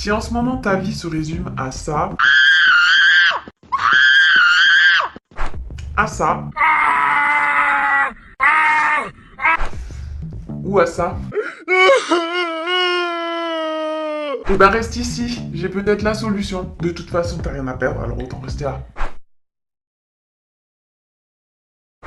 Si en ce moment ta vie se résume à ça, ou à ça, eh ben reste ici, j'ai peut-être la solution. De toute façon, t'as rien à perdre, alors autant rester là.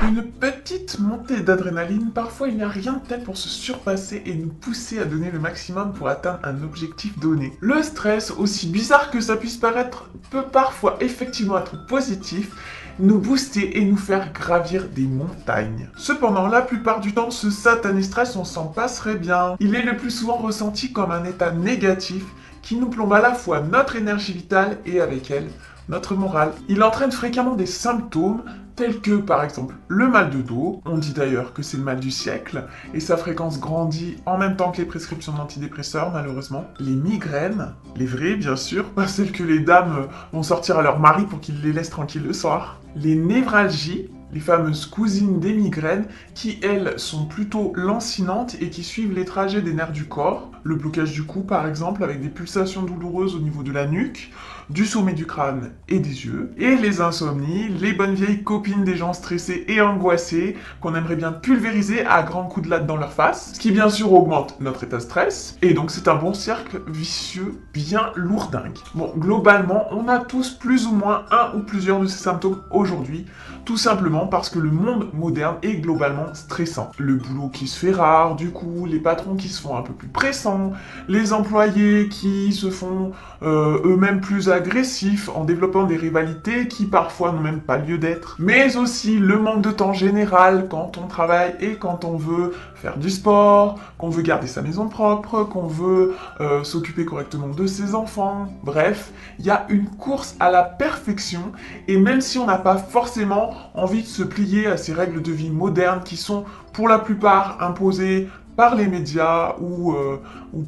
Une petite montée d'adrénaline, parfois il n'y a rien de tel pour se surpasser et nous pousser à donner le maximum pour atteindre un objectif donné. Le stress, aussi bizarre que ça puisse paraître, peut parfois effectivement être positif, nous booster et nous faire gravir des montagnes. Cependant, la plupart du temps, ce satané stress, on s'en passerait bien. Il est le plus souvent ressenti comme un état négatif qui nous plombe à la fois notre énergie vitale et avec elle, notre morale. Il entraîne fréquemment des symptômes tels que par exemple le mal de dos, on dit d'ailleurs que c'est le mal du siècle, et sa fréquence grandit en même temps que les prescriptions d'antidépresseurs malheureusement, les migraines, les vraies bien sûr, pas celles que les dames vont sortir à leur mari pour qu'ils les laissent tranquilles le soir, les névralgies, les fameuses cousines des migraines, qui elles sont plutôt lancinantes et qui suivent les trajets des nerfs du corps, le blocage du cou par exemple avec des pulsations douloureuses au niveau de la nuque, du sommet du crâne et des yeux, et les insomnies, les bonnes vieilles copines des gens stressés et angoissés qu'on aimerait bien pulvériser à grands coups de latte dans leur face, ce qui bien sûr augmente notre état de stress, et donc c'est un bon cercle vicieux bien lourdingue. Bon, globalement, on a tous plus ou moins un ou plusieurs de ces symptômes aujourd'hui, tout simplement parce que le monde moderne est globalement stressant. Le boulot qui se fait rare, du coup, les patrons qui se font un peu plus pressants, les employés qui se font eux-mêmes plus agressifs en développant des rivalités qui parfois n'ont même pas lieu d'être. Mais aussi le manque de temps général quand on travaille et quand on veut faire du sport, qu'on veut garder sa maison propre, qu'on veut s'occuper correctement de ses enfants. Bref, il y a une course à la perfection et même si on n'a pas forcément envie de se plier à ces règles de vie modernes qui sont pour la plupart imposées par les médias ou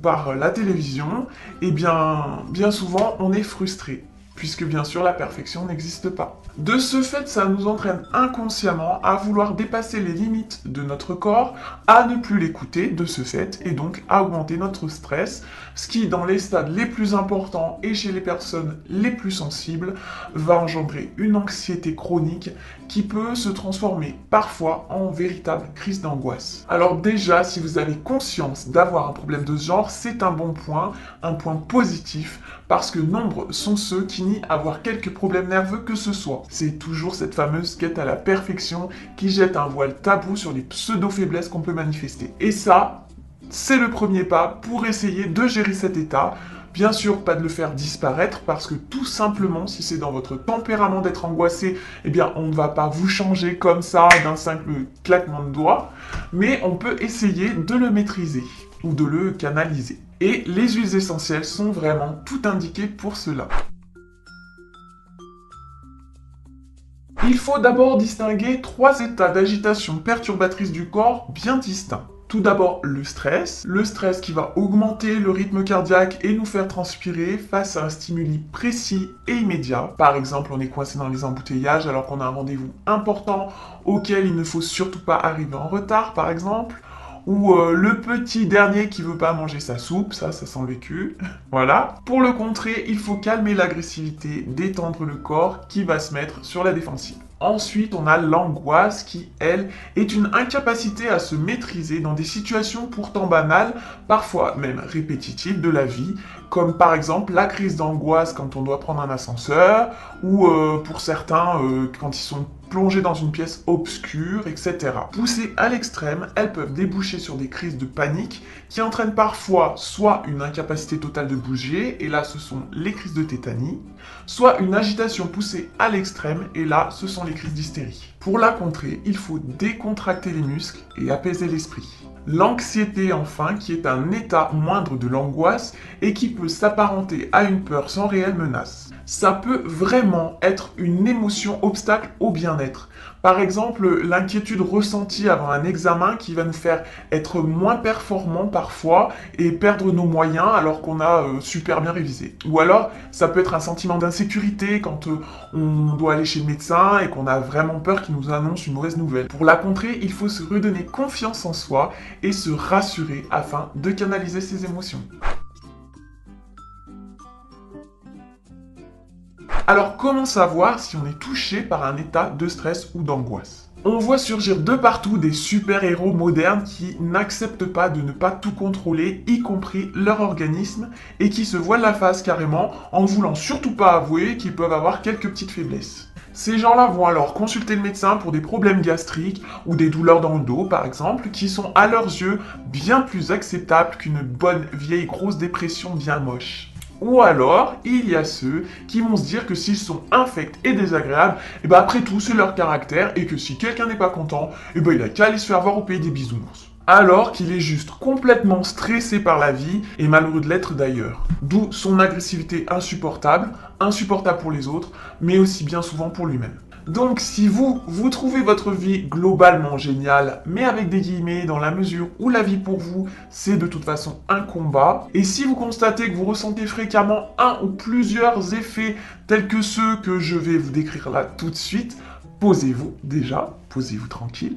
par la télévision, eh bien souvent on est frustré, puisque bien sûr la perfection n'existe pas. De ce fait, ça nous entraîne inconsciemment à vouloir dépasser les limites de notre corps, à ne plus l'écouter de ce fait, et donc à augmenter notre stress, ce qui, dans les stades les plus importants et chez les personnes les plus sensibles, va engendrer une anxiété chronique qui peut se transformer parfois en véritable crise d'angoisse. Alors déjà, si vous avez conscience d'avoir un problème de ce genre, c'est un bon point, un point positif, parce que nombreux sont ceux qui nient avoir quelques problèmes nerveux que ce soit. C'est toujours cette fameuse quête à la perfection qui jette un voile tabou sur les pseudo-faiblesses qu'on peut manifester. Et ça, c'est le premier pas pour essayer de gérer cet état. Bien sûr, pas de le faire disparaître, parce que tout simplement, si c'est dans votre tempérament d'être angoissé, eh bien, on ne va pas vous changer comme ça d'un simple claquement de doigts, mais on peut essayer de le maîtriser, ou de le canaliser. Et les huiles essentielles sont vraiment tout indiquées pour cela. Il faut d'abord distinguer 3 états d'agitation perturbatrice du corps bien distincts. Tout d'abord, le stress qui va augmenter le rythme cardiaque et nous faire transpirer face à un stimuli précis et immédiat. Par exemple, on est coincé dans les embouteillages alors qu'on a un rendez-vous important auquel il ne faut surtout pas arriver en retard, par exemple. Ou le petit dernier qui veut pas manger sa soupe, ça sent le vécu. Voilà. Pour le contrer, il faut calmer l'agressivité, détendre le corps qui va se mettre sur la défensive. Ensuite, on a l'angoisse qui, elle, est une incapacité à se maîtriser dans des situations pourtant banales, parfois même répétitives de la vie, comme par exemple la crise d'angoisse quand on doit prendre un ascenseur, ou pour certains, quand ils sont plongés dans une pièce obscure, etc. Poussées à l'extrême, elles peuvent déboucher sur des crises de panique qui entraînent parfois soit une incapacité totale de bouger, et là ce sont les crises de tétanie, soit une agitation poussée à l'extrême, et là ce sont les crises d'hystérie. Pour la contrer, il faut décontracter les muscles et apaiser l'esprit. L'anxiété enfin, qui est un état moindre de l'angoisse et qui peut s'apparenter à une peur sans réelle menace. Ça peut vraiment être une émotion obstacle au bien-être. Par exemple, l'inquiétude ressentie avant un examen qui va nous faire être moins performants parfois et perdre nos moyens alors qu'on a super bien révisé. Ou alors, ça peut être un sentiment d'insécurité quand on doit aller chez le médecin et qu'on a vraiment peur qu'il nous annonce une mauvaise nouvelle. Pour la contrer, il faut se redonner confiance en soi et se rassurer afin de canaliser ses émotions. Alors comment savoir si on est touché par un état de stress ou d'angoisse? On voit surgir de partout des super-héros modernes qui n'acceptent pas de ne pas tout contrôler, y compris leur organisme, et qui se voilent la face carrément en ne voulant surtout pas avouer qu'ils peuvent avoir quelques petites faiblesses. Ces gens-là vont alors consulter le médecin pour des problèmes gastriques ou des douleurs dans le dos par exemple, qui sont à leurs yeux bien plus acceptables qu'une bonne vieille grosse dépression bien moche. Ou alors, il y a ceux qui vont se dire que s'ils sont infects et désagréables, et ben après tout, c'est leur caractère, et que si quelqu'un n'est pas content, et ben il a qu'à aller se faire voir au pays des bisounours. Alors qu'il est juste complètement stressé par la vie, et malheureux de l'être d'ailleurs. D'où son agressivité insupportable, insupportable pour les autres, mais aussi bien souvent pour lui-même. Donc si vous trouvez votre vie globalement géniale, mais avec des guillemets dans la mesure où la vie pour vous, c'est de toute façon un combat, et si vous constatez que vous ressentez fréquemment un ou plusieurs effets tels que ceux que je vais vous décrire là tout de suite, posez-vous tranquille,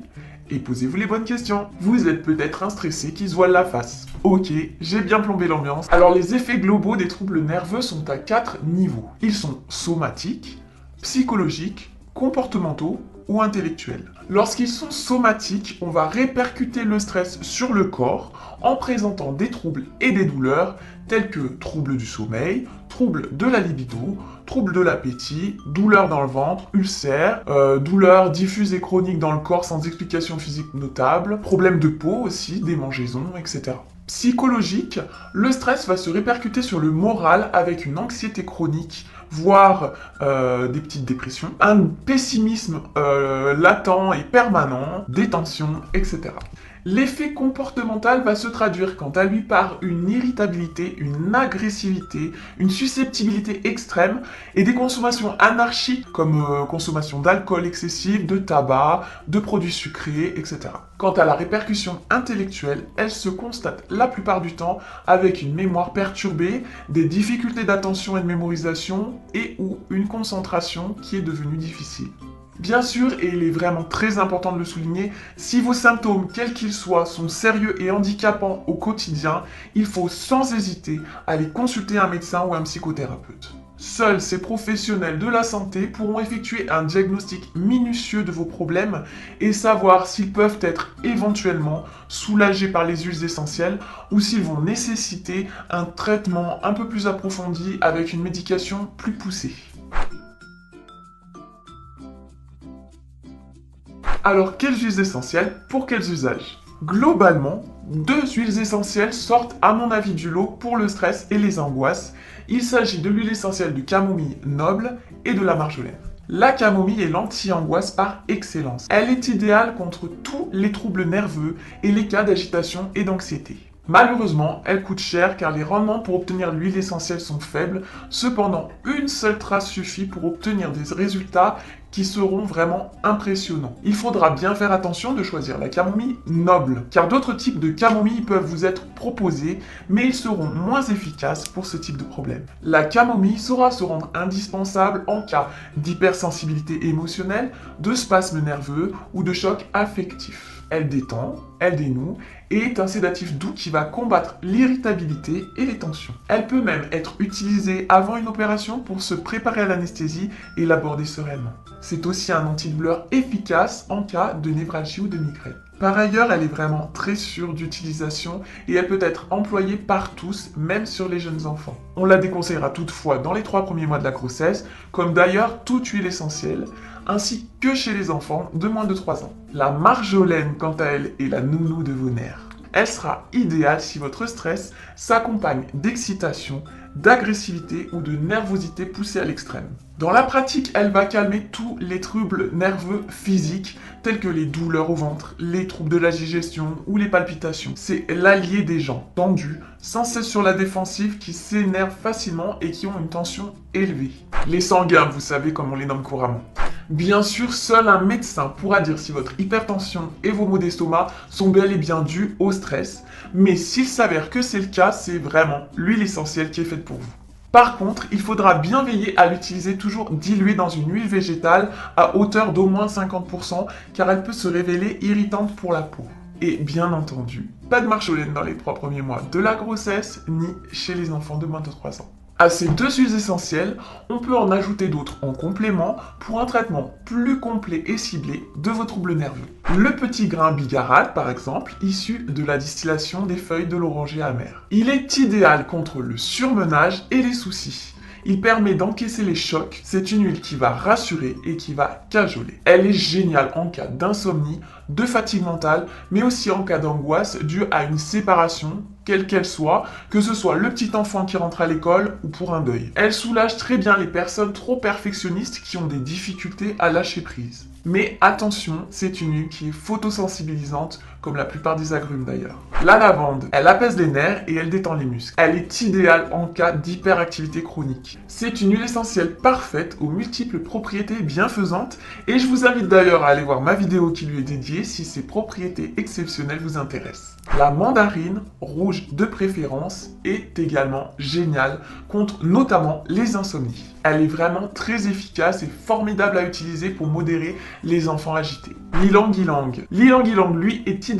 et posez-vous les bonnes questions. Vous êtes peut-être un stressé qui se voile la face. Ok, j'ai bien plombé l'ambiance. Alors les effets globaux des troubles nerveux sont à 4 niveaux. Ils sont somatiques, psychologiques, comportementaux ou intellectuels. Lorsqu'ils sont somatiques, on va répercuter le stress sur le corps en présentant des troubles et des douleurs tels que troubles du sommeil, troubles de la libido, troubles de l'appétit, douleurs dans le ventre, ulcères, douleurs diffuses et chroniques dans le corps sans explication physique notable, problèmes de peau aussi, démangeaisons, etc. Psychologique, le stress va se répercuter sur le moral avec une anxiété chronique, voire des petites dépressions, un pessimisme latent et permanent, des tensions, etc. L'effet comportemental va se traduire quant à lui par une irritabilité, une agressivité, une susceptibilité extrême et des consommations anarchiques comme consommation d'alcool excessif, de tabac, de produits sucrés, etc. Quant à la répercussion intellectuelle, elle se constate la plupart du temps avec une mémoire perturbée, des difficultés d'attention et de mémorisation et ou une concentration qui est devenue difficile. Bien sûr, et il est vraiment très important de le souligner, si vos symptômes, quels qu'ils soient, sont sérieux et handicapants au quotidien, il faut sans hésiter aller consulter un médecin ou un psychothérapeute. Seuls ces professionnels de la santé pourront effectuer un diagnostic minutieux de vos problèmes et savoir s'ils peuvent être éventuellement soulagés par les huiles essentielles ou s'ils vont nécessiter un traitement un peu plus approfondi avec une médication plus poussée. Alors, quelles huiles essentielles pour quels usages? Globalement, 2 huiles essentielles sortent à mon avis du lot pour le stress et les angoisses. Il s'agit de l'huile essentielle de camomille noble et de la marjolaine. La camomille est l'anti-angoisse par excellence. Elle est idéale contre tous les troubles nerveux et les cas d'agitation et d'anxiété. Malheureusement, elle coûte cher car les rendements pour obtenir l'huile essentielle sont faibles. Cependant, une seule trace suffit pour obtenir des résultats qui seront vraiment impressionnants. Il faudra bien faire attention de choisir la camomille noble, car d'autres types de camomille peuvent vous être proposés, mais ils seront moins efficaces pour ce type de problème. La camomille saura se rendre indispensable en cas d'hypersensibilité émotionnelle, de spasmes nerveux ou de choc affectif. Elle détend, elle dénoue et est un sédatif doux qui va combattre l'irritabilité et les tensions. Elle peut même être utilisée avant une opération pour se préparer à l'anesthésie et l'aborder sereinement. C'est aussi un antidouleur efficace en cas de névralgie ou de migraine. Par ailleurs, elle est vraiment très sûre d'utilisation et elle peut être employée par tous, même sur les jeunes enfants. On la déconseillera toutefois dans les 3 premiers mois de la grossesse, comme d'ailleurs toute huile essentielle, ainsi que chez les enfants de moins de 3 ans. La marjolaine, quant à elle, est la nounou de vos nerfs. Elle sera idéale si votre stress s'accompagne d'excitation, d'agressivité ou de nervosité poussée à l'extrême. Dans la pratique, elle va calmer tous les troubles nerveux physiques, tels que les douleurs au ventre, les troubles de la digestion ou les palpitations. C'est l'allié des gens tendus, sans cesse sur la défensive, qui s'énervent facilement et qui ont une tension élevée. Les sanguins, vous savez comme on les nomme couramment. Bien sûr, seul un médecin pourra dire si votre hypertension et vos maux d'estomac sont bel et bien dus au stress, mais s'il s'avère que c'est le cas, c'est vraiment l'huile essentielle qui est faite pour vous. Par contre, il faudra bien veiller à l'utiliser toujours diluée dans une huile végétale à hauteur d'au moins 50% car elle peut se révéler irritante pour la peau. Et bien entendu, pas de marjolaine dans les 3 premiers mois de la grossesse ni chez les enfants de moins de 3 ans. À ces deux huiles essentielles, on peut en ajouter d'autres en complément pour un traitement plus complet et ciblé de vos troubles nerveux. Le petit grain bigarade, par exemple, issu de la distillation des feuilles de l'oranger amer. Il est idéal contre le surmenage et les soucis. Il permet d'encaisser les chocs, c'est une huile qui va rassurer et qui va cajoler. Elle est géniale en cas d'insomnie, de fatigue mentale, mais aussi en cas d'angoisse due à une séparation, quelle qu'elle soit, que ce soit le petit enfant qui rentre à l'école ou pour un deuil. Elle soulage très bien les personnes trop perfectionnistes qui ont des difficultés à lâcher prise. Mais attention, c'est une huile qui est photosensibilisante, comme la plupart des agrumes d'ailleurs. La lavande, elle apaise les nerfs et elle détend les muscles. Elle est idéale en cas d'hyperactivité chronique. C'est une huile essentielle parfaite aux multiples propriétés bienfaisantes et je vous invite d'ailleurs à aller voir ma vidéo qui lui est dédiée si ces propriétés exceptionnelles vous intéressent. La mandarine, rouge de préférence, est également géniale contre notamment les insomnies. Elle est vraiment très efficace et formidable à utiliser pour modérer les enfants agités. L'ylang ylang. L'ylang ylang, lui, est idéal